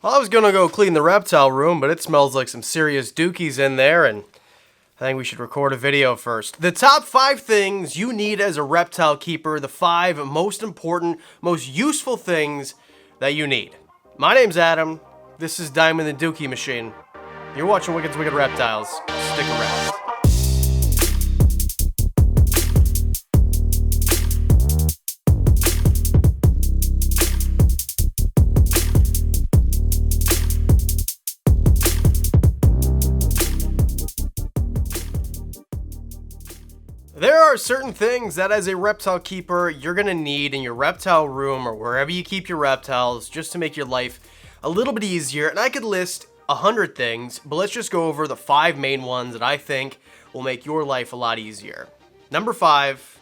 Well, I was gonna go clean the reptile room, but it smells like some serious dookies in there, and I think we should record a video first. The top 5 things you need as a reptile keeper, the 5 most important, most useful things that you need. My name's Adam. This is Diamond the Dookie Machine. You're watching Wickens Wicked Reptiles. Stick around. There are certain things that as a reptile keeper you're going to need in your reptile room or wherever you keep your reptiles just to make your life a little bit easier. And I could list 100 things, but let's just go over the 5 main ones that I think will make your life a lot easier. Number 5,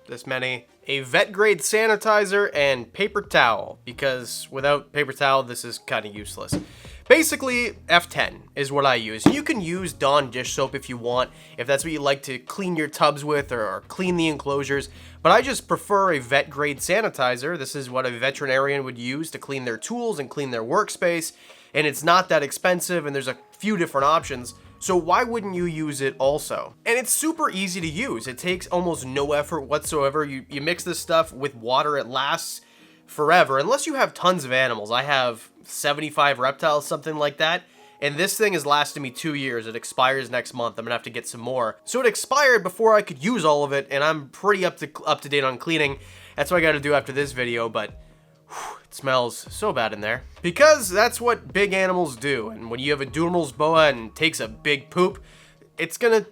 this many, a vet grade sanitizer and paper towel, because without paper towel this is kind of useless. Basically, F10 is what I use. You can use Dawn dish soap if you want, if that's what you like to clean your tubs with or clean the enclosures, but I just prefer a vet grade sanitizer. This is what a veterinarian would use to clean their tools and clean their workspace, and it's not that expensive and there's a few different options, so why wouldn't you use it also? And it's super easy to use. It takes almost no effort whatsoever. You mix this stuff with water, it lasts forever, unless you have tons of animals. I have 75 reptiles, something like that, and this thing has lasted me 2 years. It expires next month. I'm gonna have to get some more. So it expired before I could use all of it, and I'm pretty up to date on cleaning. That's what I gotta do after this video, but it smells so bad in there. Because that's what big animals do, and when you have a Dumer's boa and takes a big poop, it's gonna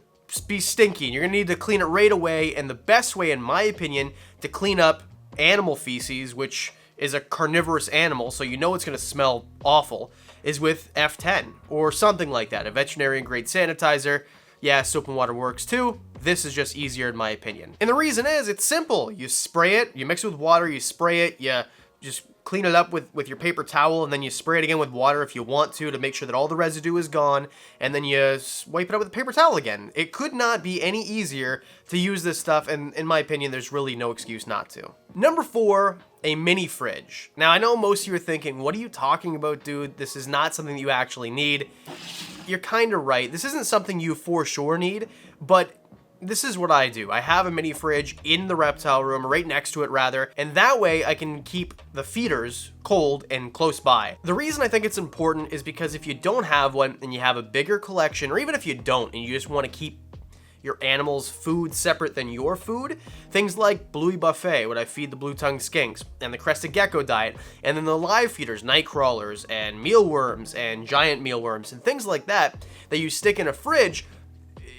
be stinky, and you're gonna need to clean it right away, and the best way, in my opinion, to clean up animal feces, which is a carnivorous animal, so you know it's going to smell awful, is with F10 or something like that, a veterinarian grade sanitizer. Yeah, soap and water works too. This is just easier in my opinion. And the reason is, it's simple. You spray it, you mix it with water, you spray it, you just clean it up with your paper towel, and then you spray it again with water if you want to make sure that all the residue is gone, and then you wipe it up with a paper towel again. It could not be any easier to use this stuff, and in my opinion, there's really no excuse not to. Number 4, a mini fridge. Now, I know most of you are thinking, what are you talking about, dude? This is not something that you actually need. You're kind of right. This isn't something you for sure need, but this is what I do. I have a mini fridge in the reptile room, right next to it rather, and that way I can keep the feeders cold and close by. The reason I think it's important is because if you don't have one and you have a bigger collection, or even if you don't and you just want to keep your animals' food separate than your food, things like Bluey Buffet, what I feed the blue-tongued skinks, and the crested gecko diet, and then the live feeders, night crawlers, and mealworms, and giant mealworms, and things like that you stick in a fridge.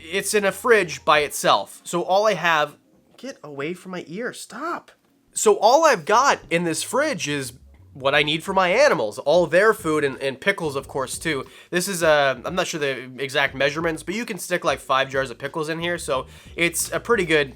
It's in a fridge by itself. So all I have, get away from my ear, stop. So all I've got in this fridge is what I need for my animals, all their food, and pickles, of course, too. This is I'm not sure the exact measurements, but you can stick like 5 jars of pickles in here, so it's a pretty good.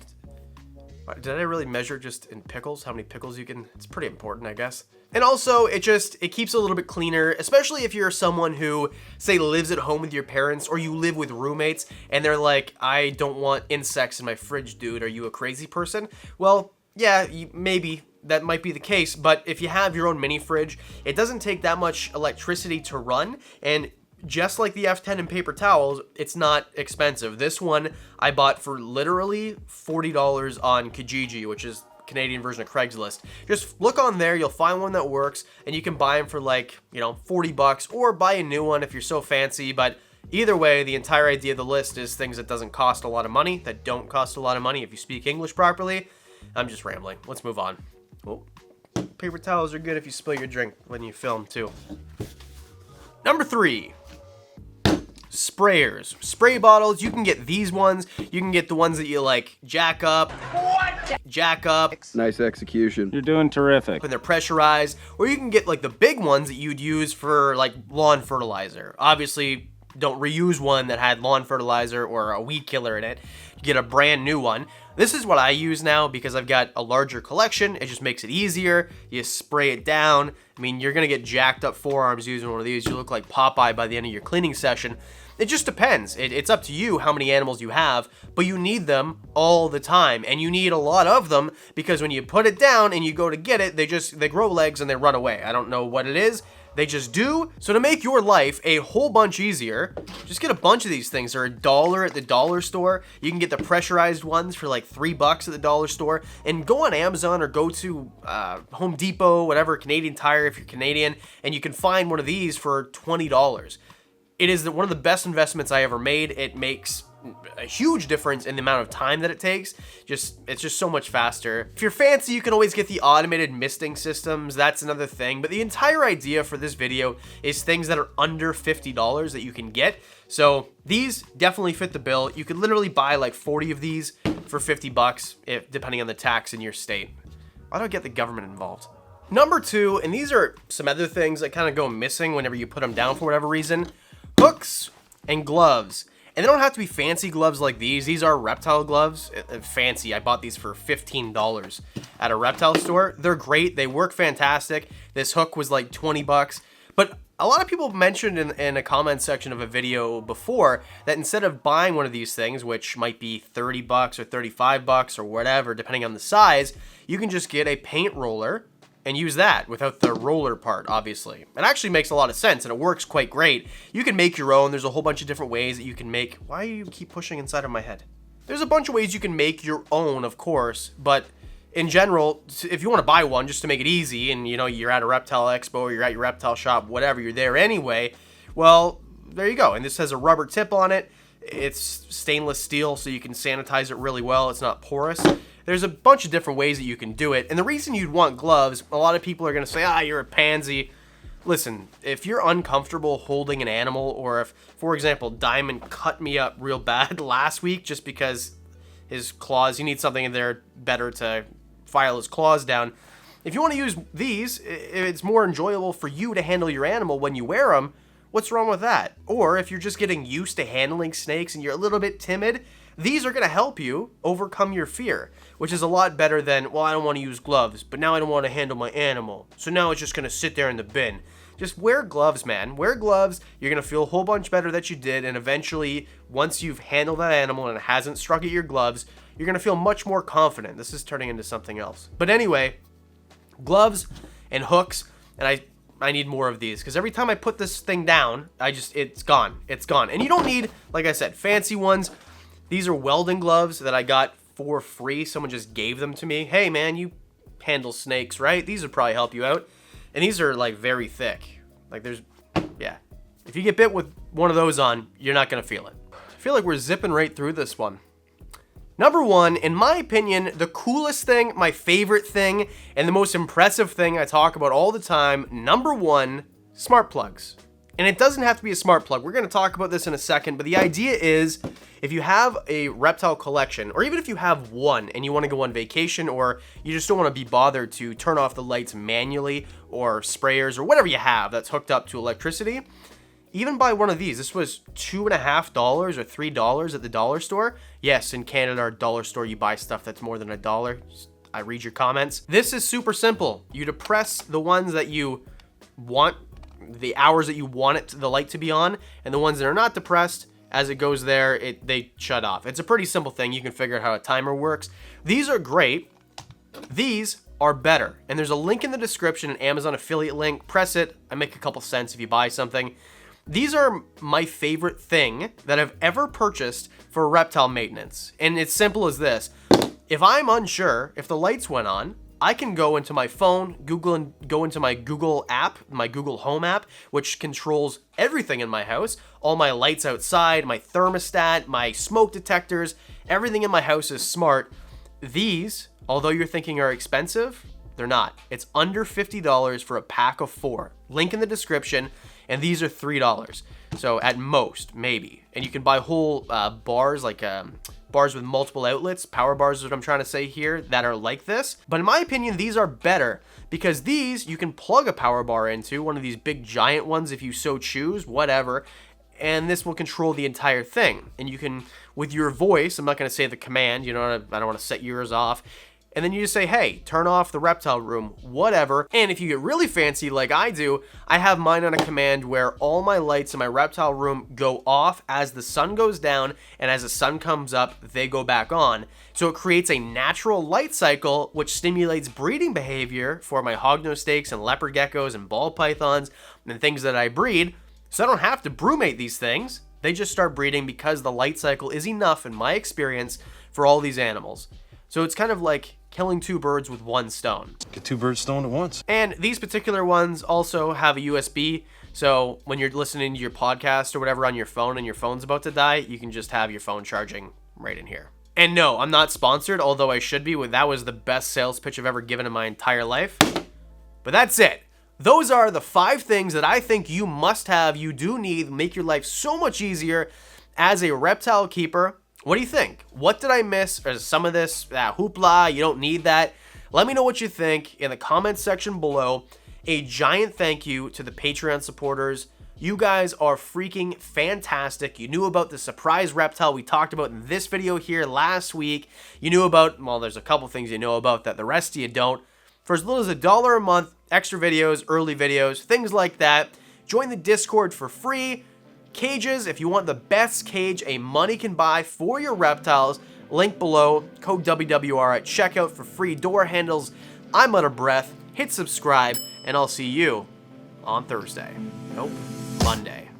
Did I really measure just in pickles? How many pickles you can? It's pretty important, I guess. And also, it keeps it a little bit cleaner, especially if you're someone who, say, lives at home with your parents, or you live with roommates, and they're like, I don't want insects in my fridge, dude. Are you a crazy person? Well, yeah, maybe that might be the case, but if you have your own mini fridge, it doesn't take that much electricity to run, and just like the F10 and paper towels, it's not expensive. This one I bought for literally $40 on Kijiji, which is Canadian version of Craigslist. Just look on there, you'll find one that works, and you can buy them for like, $40, or buy a new one if you're so fancy. But either way, the entire idea of the list is things that doesn't cost a lot of money, that don't cost a lot of money if you speak English properly. I'm just rambling. Let's move on. Oh, paper towels are good if you spill your drink when you film too. Number 3. Sprayers. Spray bottles, you can get these ones. You can get the ones that you like jack up. Jack up. Nice execution. You're doing terrific. When they're pressurized. Or you can get like the big ones that you'd use for like lawn fertilizer. Obviously, don't reuse one that had lawn fertilizer or a weed killer in it. You get a brand new one. This is what I use now because I've got a larger collection. It just makes it easier. You spray it down. I mean, you're going to get jacked up forearms using one of these. You look like Popeye by the end of your cleaning session. It just depends. It's up to you how many animals you have, but you need them all the time, and you need a lot of them because when you put it down and you go to get it, they grow legs and they run away. I don't know what it is. They just do. So to make your life a whole bunch easier, just get a bunch of these things. They're $1 at the dollar store. You can get the pressurized ones for like $3 at the dollar store. And go on Amazon or go to Home Depot, whatever, Canadian Tire if you're Canadian, and you can find one of these for $20. It is one of the best investments I ever made. It makes a huge difference in the amount of time that it takes. It's just so much faster. If you're fancy, you can always get the automated misting systems. That's another thing. But the entire idea for this video is things that are under $50 that you can get. So these definitely fit the bill. You could literally buy like 40 of these for $50 depending on the tax in your state. Why do I get the government involved? Number 2, and these are some other things that kind of go missing whenever you put them down for whatever reason. Hooks and gloves. And they don't have to be fancy gloves like these. These are Reptile gloves. Fancy. I bought these for $15 at a Reptile store. They're great. They work fantastic. This hook was like 20 bucks. But a lot of people mentioned in a comment section of a video before that instead of buying one of these things, which might be 30 bucks or 35 bucks or whatever, depending on the size, you can just get a paint roller and use that without the roller part, obviously. It actually makes a lot of sense, and it works quite great. You can make your own. There's a whole bunch of different ways that you can make... Why do you keep pushing inside of my head? There's a bunch of ways you can make your own, of course, but in general, if you want to buy one just to make it easy, and, you know, you're at a reptile expo or you're at your reptile shop, whatever, you're there anyway, well, there you go. And this has a rubber tip on it. It's stainless steel, so you can sanitize it really well. It's not porous. There's a bunch of different ways that you can do it. And the reason you'd want gloves, a lot of people are going to say, you're a pansy. Listen, if you're uncomfortable holding an animal, or if, for example, Diamond cut me up real bad last week just because his claws, he needs something in there better to file his claws down. If you want to use these, it's more enjoyable for you to handle your animal when you wear them. What's wrong with that? Or if you're just getting used to handling snakes and you're a little bit timid, these are going to help you overcome your fear, which is a lot better than, well, I don't want to use gloves, but now I don't want to handle my animal, so now it's just going to sit there in the bin. Just wear gloves, man. Wear gloves. You're going to feel a whole bunch better that you did, and eventually, once you've handled that animal and it hasn't struck at your gloves, you're going to feel much more confident. This is turning into something else. But anyway, gloves and hooks, and I need more of these, because every time I put this thing down, it's gone. It's gone. And you don't need, like I said, fancy ones. These are welding gloves that I got for free. Someone just gave them to me. Hey, man, you handle snakes, right? These would probably help you out. And these are, like, very thick. Like, yeah. If you get bit with one of those on, you're not going to feel it. I feel like we're zipping right through this one. Number 1, in my opinion, the coolest thing, my favorite thing, and the most impressive thing I talk about all the time, number 1, smart plugs. And it doesn't have to be a smart plug. We're going to talk about this in a second, but the idea is if you have a reptile collection, or even if you have one and you want to go on vacation, or you just don't want to be bothered to turn off the lights manually, or sprayers, or whatever you have that's hooked up to electricity, even buy one of these. This was $2.50 or $3 at the dollar store. Yes, in Canada, our dollar store, you buy stuff that's more than $1. I read your comments. This is super simple. You depress the ones that you want, the hours that you want the light to be on, and the ones that are not depressed, as it goes there, they shut off. It's a pretty simple thing. You can figure out how a timer works. These are great. These are better. And there's a link in the description, an Amazon affiliate link. Press it. I make a couple cents if you buy something. These are my favorite thing that I've ever purchased for reptile maintenance. And it's simple as this. If I'm unsure if the lights went on, I can go into my phone, go into my Google app, my Google Home app, which controls everything in my house. All my lights outside, my thermostat, my smoke detectors, everything in my house is smart. These, although you're thinking are expensive, they're not. It's under $50 for a pack of 4. Link in the description, and these are $3. So at most, maybe. And you can buy whole bars, like bars with multiple outlets. Power bars is what I'm trying to say here, that are like this. But in my opinion, these are better, because these you can plug a power bar into, one of these big giant ones if you so choose, whatever, and this will control the entire thing. And you can, with your voice, I'm not going to say the command, I don't want to set yours off. and then you just say, hey, turn off the reptile room, whatever. And if you get really fancy like I do, I have mine on a command where all my lights in my reptile room go off as the sun goes down, and as the sun comes up, they go back on. So it creates a natural light cycle, which stimulates breeding behavior for my hognose snakes and leopard geckos and ball pythons and things that I breed. So I don't have to brumate these things. They just start breeding because the light cycle is enough, in my experience, for all these animals. So it's kind of like killing two birds with one stone. Get two birds stoned at once. And these particular ones also have a USB. So when you're listening to your podcast or whatever on your phone and your phone's about to die, you can just have your phone charging right in here. And no, I'm not sponsored, although I should be. That was the best sales pitch I've ever given in my entire life. But that's it. Those are the 5 things that I think you must have, you do need, make your life so much easier as a reptile keeper. What do you think? What did I miss? Or is some of this hoopla? You don't need that. Let me know what you think in the comments section below. A giant thank you to the Patreon supporters. You guys are freaking fantastic. You knew about the surprise reptile we talked about in this video here last week. You knew about, well, there's a couple things you know about that the rest of you don't. For as little as $1 a month, extra videos, early videos, things like that. Join the Discord for free. Cages, if you want the best cage a money can buy for your reptiles, link below. Code WWR at checkout for free door handles. I'm out of breath. Hit subscribe, and I'll see you on Thursday. Nope, Monday.